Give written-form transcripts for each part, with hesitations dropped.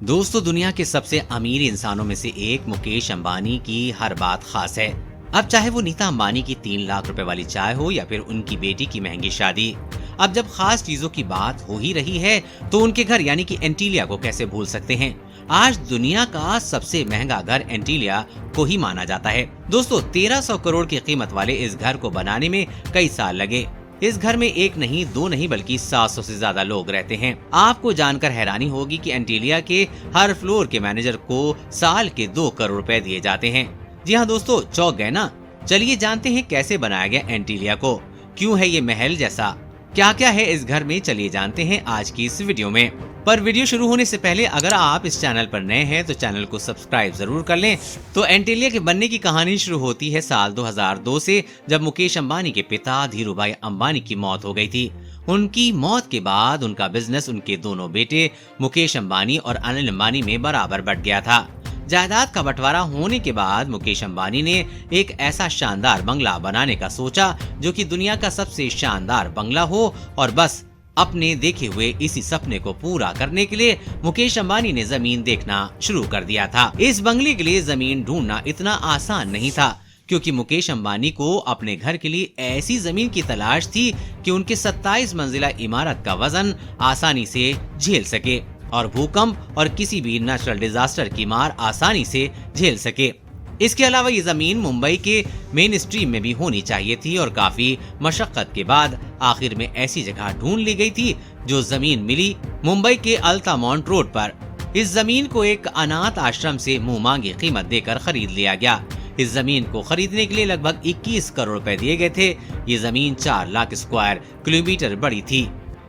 दोस्तों, दुनिया के सबसे अमीर इंसानों में से एक मुकेश अंबानी की हर बात खास है। अब चाहे वो नीता अंबानी की 3 लाख रुपए वाली चाय हो या फिर उनकी बेटी की महंगी शादी। अब जब खास चीजों की बात हो ही रही है तो उनके घर यानी कि एंटीलिया को कैसे भूल सकते हैं। आज दुनिया का सबसे महंगा घर एंटीलिया को ही माना जाता है। दोस्तों, 1300 करोड़ की कीमत वाले इस घर को बनाने में कई साल लगे। इस घर में एक नहीं, दो नहीं बल्कि 700 से ज्यादा लोग रहते हैं। आपको जानकर हैरानी होगी कि एंटीलिया के हर फ्लोर के मैनेजर को साल के 2 करोड़ रुपए दिए जाते हैं। जी हाँ दोस्तों, चौंक गए ना? चलिए जानते हैं कैसे बनाया गया एंटीलिया को, क्यों है ये महल जैसा, क्या क्या है इस घर में। चलिए जानते हैं आज की इस वीडियो में। पर वीडियो शुरू होने से पहले अगर आप इस चैनल पर नए हैं तो चैनल को सब्सक्राइब जरूर कर लें। तो एंटीलिया के बनने की कहानी शुरू होती है साल 2002 से, जब मुकेश अंबानी के पिता धीरूभाई अंबानी की मौत हो गई थी। उनकी मौत के बाद उनका बिजनेस उनके दोनों बेटे मुकेश अंबानी और अनिल अंबानी में बराबर बंट गया था। जायदाद का बंटवारा होने के बाद मुकेश अंबानी ने एक ऐसा शानदार बंगला बनाने का सोचा जो कि दुनिया का सबसे शानदार बंगला हो, और बस अपने देखे हुए इसी सपने को पूरा करने के लिए मुकेश अंबानी ने जमीन देखना शुरू कर दिया था। इस बंगले के लिए जमीन ढूंढना इतना आसान नहीं था, क्योंकि मुकेश अंबानी को अपने घर के लिए ऐसी जमीन की तलाश थी कि उनके 27 मंजिला इमारत का वजन आसानी से झेल सके और भूकंप और किसी भी नेचुरल डिजास्टर की मार आसानी से झेल सके। इसके अलावा ये जमीन मुंबई के मेन स्ट्रीम में भी होनी चाहिए थी, और काफी मशक्कत के बाद आखिर में ऐसी जगह ढूंढ ली गई थी। जो जमीन मिली मुंबई के अल्तामोंट रोड पर। इस जमीन को एक अनाथ आश्रम से मुंह मांगी कीमत देकर खरीद लिया गया। इस जमीन को खरीदने के लिए लगभग 21 करोड़ रुपए दिए गए थे। ये जमीन 4 लाख स्क्वायर किलोमीटर बड़ी थी।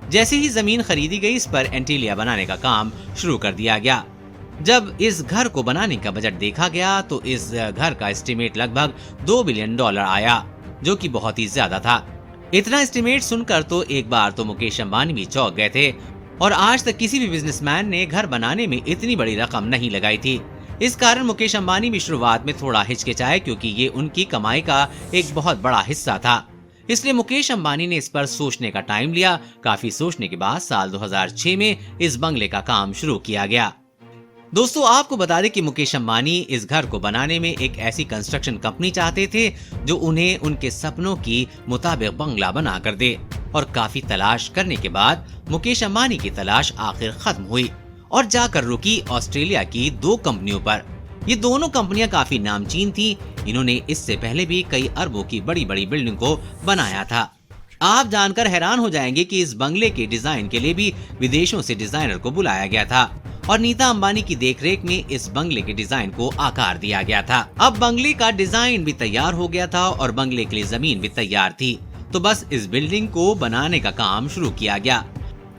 जैसे ही जमीन खरीदी गई, इस पर एंटीलिया बनाने का काम शुरू कर दिया गया। जब इस घर को बनाने का बजट देखा गया तो इस घर का एस्टिमेट लगभग $2 बिलियन आया, जो कि बहुत ही ज्यादा था। इतना एस्टिमेट सुनकर तो एक बार तो मुकेश अंबानी भी चौंक गए थे, और आज तक किसी भी बिजनेसमैन ने घर बनाने में इतनी बड़ी रकम नहीं लगाई थी। इस कारण मुकेश अंबानी भी शुरुआत में थोड़ा हिचकिचाए, क्योंकि ये उनकी कमाई का एक बहुत बड़ा हिस्सा था। इसलिए मुकेश अंबानी ने इस पर सोचने का टाइम लिया। काफी सोचने के बाद साल 2006 में इस बंगले का काम शुरू किया गया। दोस्तों, आपको बता दें कि मुकेश अंबानी इस घर को बनाने में एक ऐसी कंस्ट्रक्शन कंपनी चाहते थे जो उन्हें उनके सपनों की मुताबिक बंगला बना कर दे। और काफी तलाश करने के बाद मुकेश अंबानी की तलाश आखिर खत्म हुई और जाकर रुकी ऑस्ट्रेलिया की 2 कंपनियों पर। ये दोनों कंपनियां काफी नामचीन थी। इन्होंने इससे पहले भी कई अरबों की बड़ी बड़ी बिल्डिंग को बनाया था। आप जानकर हैरान हो जाएंगे कि इस बंगले के डिजाइन के लिए भी विदेशों से डिजाइनर को बुलाया गया था, और नीता अंबानी की देखरेख में इस बंगले के डिजाइन को आकार दिया गया था। अब बंगले का डिजाइन भी तैयार हो गया था और बंगले के लिए जमीन भी तैयार थी, तो बस इस बिल्डिंग को बनाने का काम शुरू किया गया।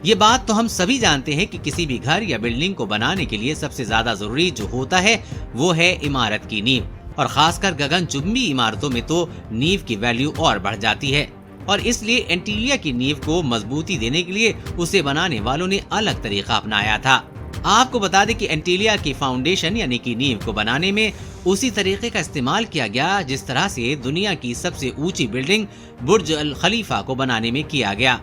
ये बात तो हम सभी जानते हैं कि किसी भी घर या बिल्डिंग को बनाने के लिए सबसे ज्यादा जरूरी जो होता है वो है इमारत की नींव, और खासकर गगनचुंबी इमारतों में तो नींव की वैल्यू और बढ़ जाती है। और इसलिए एंटीलिया की नींव को मजबूती देने के लिए उसे बनाने वालों ने अलग तरीका अपनाया था। आपको बता दें कि एंटीलिया की फाउंडेशन यानी कि नींव को बनाने में उसी तरीके का इस्तेमाल किया गया जिस तरह से दुनिया की सबसे ऊंची बिल्डिंग बुर्ज अल खलीफा को बनाने में किया गया।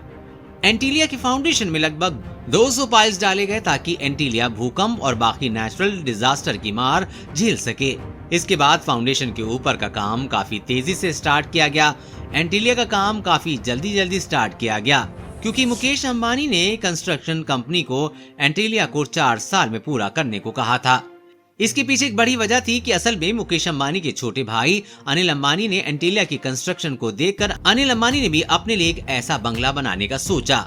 एंटीलिया की फाउंडेशन में लगभग 200 पाइल्स डाले गए ताकि एंटीलिया भूकंप और बाकी नेचुरल डिजास्टर की मार झेल सके। इसके बाद फाउंडेशन के ऊपर का काम काफी तेजी से स्टार्ट किया गया। एंटीलिया का काम काफी जल्दी स्टार्ट किया गया, क्योंकि मुकेश अंबानी ने कंस्ट्रक्शन कंपनी को एंटीलिया को 4 साल में पूरा करने को कहा था। इसके पीछे एक बड़ी वजह थी कि असल में मुकेश अंबानी के छोटे भाई अनिल अंबानी ने एंटीलिया की कंस्ट्रक्शन को देखकर अनिल अंबानी ने भी अपने लिए एक ऐसा बंगला बनाने का सोचा।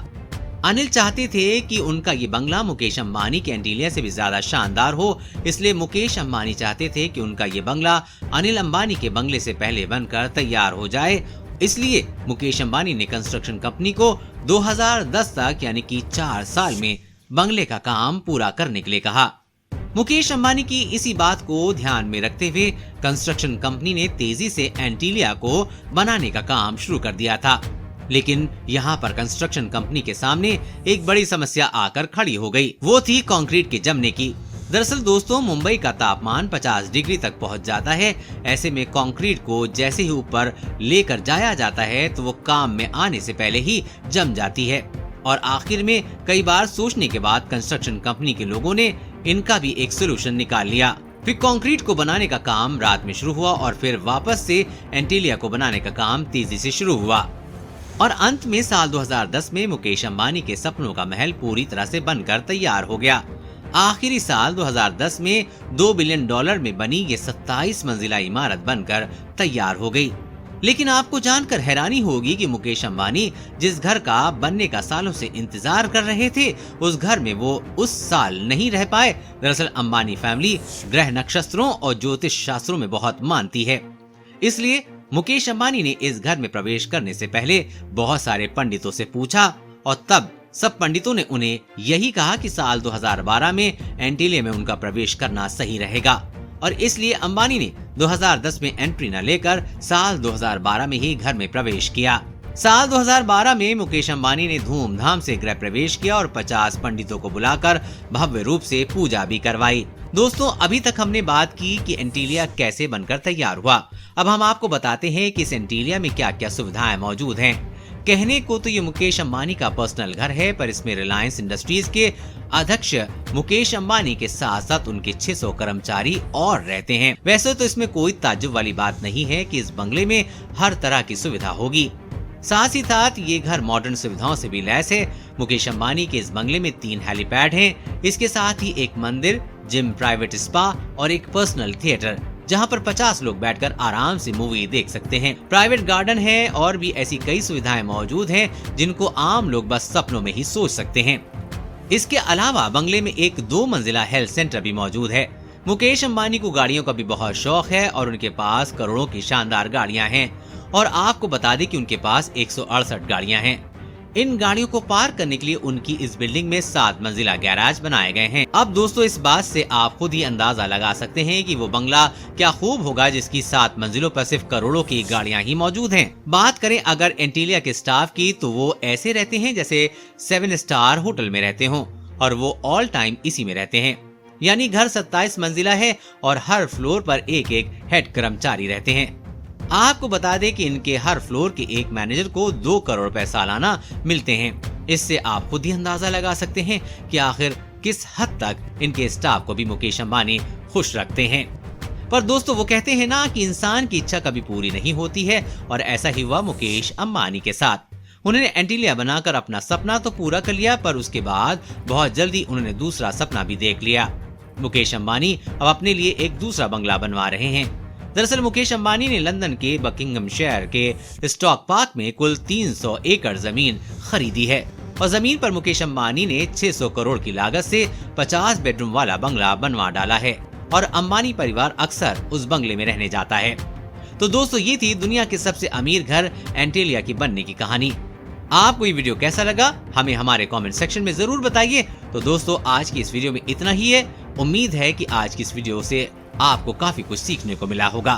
अनिल चाहते थे कि उनका ये बंगला मुकेश अंबानी के एंटीलिया से भी ज्यादा शानदार हो, इसलिए मुकेश अंबानी चाहते थे कि उनका ये बंगला अनिल अंबानी के बंगले से पहले बनकर तैयार हो जाए। इसलिए मुकेश अंबानी ने कंस्ट्रक्शन कंपनी को 2010 तक यानी कि 4 साल में बंगले का काम पूरा करने के लिए कहा। मुकेश अंबानी की इसी बात को ध्यान में रखते हुए कंस्ट्रक्शन कंपनी ने तेजी से एंटीलिया को बनाने का काम शुरू कर दिया था। लेकिन यहाँ पर कंस्ट्रक्शन कंपनी के सामने एक बड़ी समस्या आकर खड़ी हो गई। वो थी कंक्रीट के जमने की। दरअसल दोस्तों, मुंबई का तापमान 50 डिग्री तक पहुँच जाता है। ऐसे में कंक्रीट को जैसे ही ऊपर लेकर जाया जाता है तो वो काम में आने से पहले ही जम जाती है। और आखिर में कई बार सोचने के बाद कंस्ट्रक्शन कंपनी के लोगों ने इनका भी एक सोल्यूशन निकाल लिया। फिर कंक्रीट को बनाने का काम रात में शुरू हुआ और फिर वापस से एंटीलिया को बनाने का काम तेजी से शुरू हुआ और अंत में साल 2010 में मुकेश अंबानी के सपनों का महल पूरी तरह से बनकर तैयार हो गया। आखिरी साल 2010 में $2 बिलियन में बनी ये 27 मंजिला इमारत बनकर तैयार हो गई। लेकिन आपको जानकर हैरानी होगी कि मुकेश अंबानी जिस घर का बनने का सालों से इंतजार कर रहे थे, उस घर में वो उस साल नहीं रह पाए। दरअसल अंबानी फैमिली ग्रह नक्षत्रों और ज्योतिष शास्त्रों में बहुत मानती है, इसलिए मुकेश अंबानी ने इस घर में प्रवेश करने से पहले बहुत सारे पंडितों से पूछा और तब सब पंडितों ने उन्हें यही कहा कि साल 2012 में एंटीलिया में उनका प्रवेश करना सही रहेगा और इसलिए अंबानी ने 2010 में एंट्री न लेकर साल 2012 में ही घर में प्रवेश किया। साल 2012 में मुकेश अंबानी ने धूमधाम से गृह प्रवेश किया और 50 पंडितों को बुलाकर भव्य रूप से पूजा भी करवाई। दोस्तों, अभी तक हमने बात की कि एंटीलिया कैसे बनकर तैयार हुआ। अब हम आपको बताते हैं कि इस एंटीलिया में क्या क्या सुविधाएं मौजूद हैं। कहने को तो ये मुकेश अंबानी का पर्सनल घर है, पर इसमें रिलायंस इंडस्ट्रीज के अध्यक्ष मुकेश अंबानी के साथ साथ उनके 600 कर्मचारी और रहते हैं। वैसे तो इसमें कोई ताज्जुब वाली बात नहीं है कि इस बंगले में हर तरह की सुविधा होगी। साथ ही साथ ये घर मॉडर्न सुविधाओं से भी लैस है। मुकेश अंबानी के इस बंगले में 3 हेलीपैड हैं। इसके साथ ही एक मंदिर, जिम, प्राइवेट स्पा और एक पर्सनल थिएटर, जहां पर 50 लोग बैठकर आराम से मूवी देख सकते हैं। प्राइवेट गार्डन है और भी ऐसी कई सुविधाएं मौजूद हैं जिनको आम लोग बस सपनों में ही सोच सकते हैं। इसके अलावा बंगले में एक 2 मंजिला हेल्थ सेंटर भी मौजूद है। मुकेश अंबानी को गाड़ियों का भी बहुत शौक है और उनके पास करोड़ों की शानदार गाड़ियां हैं और आपको बता दें कि उनके पास 168 गाड़ियां हैं। इन गाड़ियों को पार्क करने के लिए उनकी इस बिल्डिंग में 7 मंजिला गैराज बनाए गए हैं। अब दोस्तों, इस बात से आप खुद ही अंदाजा लगा सकते हैं कि वो बंगला क्या खूब होगा जिसकी 7 मंजिलों पर सिर्फ करोड़ों की गाड़ियां ही मौजूद हैं। बात करें अगर एंटीलिया के स्टाफ की, तो वो ऐसे रहते हैं जैसे 7 स्टार होटल में रहते हों और वो ऑल टाइम इसी में रहते हैं। यानी घर 27 मंजिला है और हर फ्लोर पर एक एक हेड कर्मचारी रहते हैं। आपको बता दें कि इनके हर फ्लोर के एक मैनेजर को 2 करोड़ रुपए सालाना मिलते हैं। इससे आप खुद ही अंदाजा लगा सकते हैं कि आखिर किस हद तक इनके स्टाफ को भी मुकेश अंबानी खुश रखते हैं। पर दोस्तों, वो कहते हैं ना कि इंसान की इच्छा कभी पूरी नहीं होती है और ऐसा ही हुआ मुकेश अंबानी के साथ। उन्होंने एंटीलिया बनाकर अपना सपना तो पूरा कर लिया, पर उसके बाद बहुत जल्दी उन्होंने दूसरा सपना भी देख लिया। मुकेश अंबानी अब अपने लिए एक दूसरा बंगला बनवा रहे हैं। दरअसल मुकेश अंबानी ने लंदन के बकिंघमशायर के स्टॉक पार्क में कुल 300 एकड़ जमीन खरीदी है और जमीन पर मुकेश अंबानी ने 600 करोड़ की लागत से 50 बेडरूम वाला बंगला बनवा डाला है और अंबानी परिवार अक्सर उस बंगले में रहने जाता है। तो दोस्तों, ये थी दुनिया के सबसे अमीर घर एंटीलिया की बनने की कहानी। आपको ये वीडियो कैसा लगा हमें हमारे कमेंट सेक्शन में जरूर बताइए। तो दोस्तों, आज की इस वीडियो में इतना ही है। उम्मीद है कि आज की इस वीडियो से आपको काफी कुछ सीखने को मिला होगा।